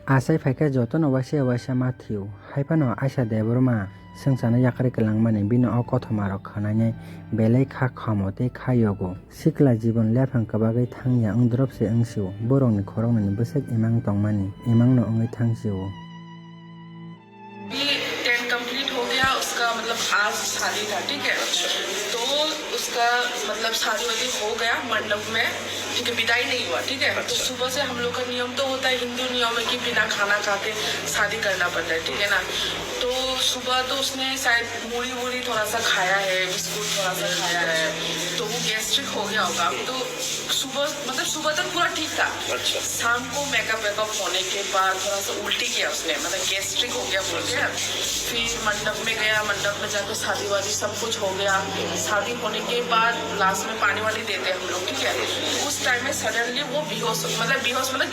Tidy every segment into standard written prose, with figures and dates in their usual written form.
Asai faika jotono wasa Matthew haipano Aisha deborma sengsana yakari kelangmani bino o kothomaro khanai belai kha khamo tei kha yogo sikla jibon lephang kabagai thangya ongdrop se angsiu borokni khoroknani bwsak imang tongmani imangno ongoi thangsiu। Complete हो गया उसका मतलब आज शादी था, ठीक है। तो उसका मतलब शादी वादी हो गया मंडप में, ठीक है, विदाई नहीं हुआ, ठीक है। तो सुबह से हम लोग का नियम तो होता है, हिंदू नियम है कि बिना खाना खा के शादी करना पड़ता है, ठीक है ना। तो सुबह तो उसने शायद मूढ़ी वूढ़ी थोड़ा सा खाया है, बिस्कुट थोड़ा सा खाया है, तो वो गैस्ट्रिक हो गया होगा। तो सुबह तक पूरा ठीक था। अच्छा। शाम को मेकअप होने के बाद थोड़ा सा उल्टी किया उसने, मतलब गैस्ट्रिक हो गया बोल के। फिर मंडप में गया, मंडप में जाकर शादी वादी सब कुछ हो गया। शादी होने के बाद लास्ट में पानी वानी देते हैं हम लोग, ठीक है। उस टाइम में सडनली वो बेहोश मतलब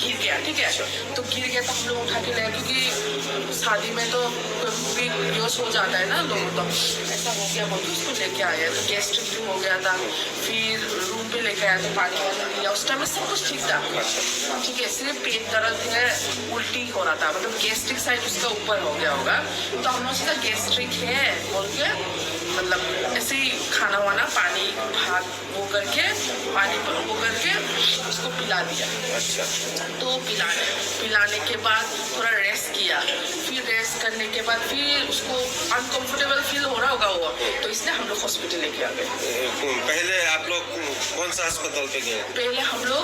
गिर गया, ठीक है। तो गिर गया तो हम लोग उठा के ले गए, क्योंकि शादी में तो भी बेहोश हो जाता है ना लोग, तो ऐसा हो गया बोल के उसको लेके आया। तो गैस्ट्रिक भी हो गया था। फिर रूम पे लेके आया तो पानी वानी दिया। उस टाइम में सब कुछ ठीक था, ठीक है। सिर्फ पेट दर्द है, उल्टी हो रहा था, मतलब गैस्ट्रिक साइड उसका ऊपर हो गया होगा। तो हम लोग गैस्ट्रिक है बोल के मतलब ऐसे ही खाना वाना पानी भात वो करके पानी पर वो करके उसको पिला दिया। अच्छा। तो पिलाने के बाद थोड़ा रेस्ट किया। फिर रेस्ट करने के बाद फिर उसको अनकंफर्टेबल फील हो रहा होगा वो, तो इसलिए हम लोग हॉस्पिटल लेके आ गए। पहले आप लोग कौन सा अस्पताल पे गए? पहले हम लोग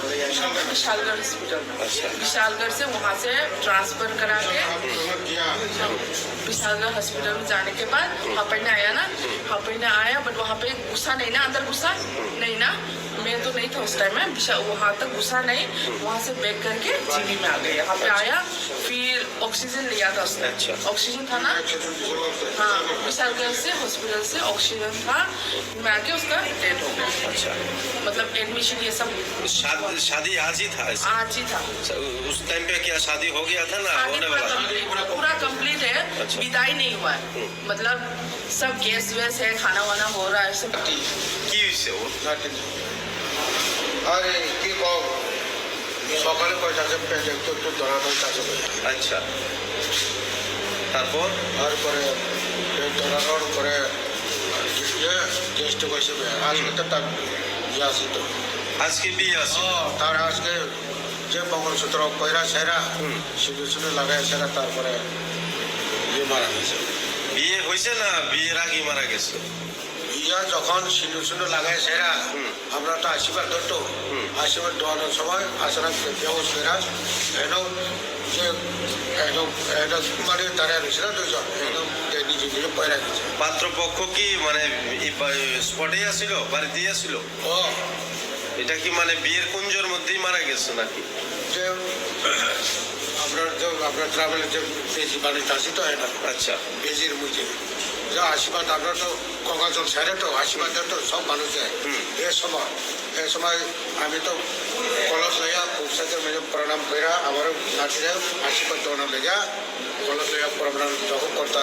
विशालगढ़ हॉस्पिटल में। अच्छा। विशालगढ़ से वहाँ से ट्रांसफर करा के विशालगढ़ हॉस्पिटल में जाने के बाद वहाँ पर आया ना, वहाँ पर आया, बट वहाँ पे गुस्सा नहीं ना, अंदर गुस्सा नहीं ना, मैं तो नहीं था उस टाइम में। वहाँ तक गुस्सा नहीं, वहाँ से बैक करके जीबी में आ गए। यहाँ पे आया, फिर ऑक्सीजन लिया था उसने। अच्छा। ऑक्सीजन था ना, हाँ, विशालगढ़ से हॉस्पिटल से ऑक्सीजन था, मैं आके उसका डेथ हो गया। अच्छा। मतलब एडमिशन ये सब शादी आज ही था? आज ही था। उस टाइम पे क्या शादी हो गया था ना होने वाला? पूरा कंप्लीट है। अच्छा। विदाई नहीं हुआ है, मतलब सब गैस वैस है, खाना वाना हो रहा है सब। কি হইছে ওর? আরে কি কম সকালে কয়টা আছে পেঁচে একটু ধরানোর কাছে আচ্ছা। তারপরে পেট ধরানোর পরে টেস্ট কইছে আজকে তো তার ইয়ে আছে তো আজকে বিয়ে আছে তার আজকে যে মঙ্গলসূত্র কইরা সেরা শুধু লাগাই সেরা তারপরে ইয়ে মারা গেছে। বিয়ে হয়েছে না বিয়ের আগে মারা গেছে? ইয়া যখন সিঁদুর লাগায় সেরা আমরা তো আশীর্বাদ ধরতো, আশীর্বাদ দেওয়ানোর সময় আসলে বেহস ফেরা একদম যে একদম মানে দাঁড়িয়ে রয়েছিল দুজন, একদম নিজে নিজে পয়রা গেছে। পাত্রপক্ষ কি মানে স্পটেই আসছিল, বাড়িতেই আসছিল? ও এটা কি মানে বিয়ের কুঞ্জর মধ্যেই মারা গেছে নাকি? যে আপনার ট্রাভেলের যে বেজি বাড়িতে আসি তো এটা। আচ্ছা। বেজির মুখে যে আশীর্বাদ আমরা তো গঙ্গাজল সাইডে তো আশীর্বাদ তো সব মানুষ দেয়। এ সময় আমি তো কলস লইয়া পুরুষের মেয়ে প্রণাম করা আমারও নাতিরা আশীর্বাদ দেওয়ানোর লেগা কলস লইয়া প্রণাম যখন করতে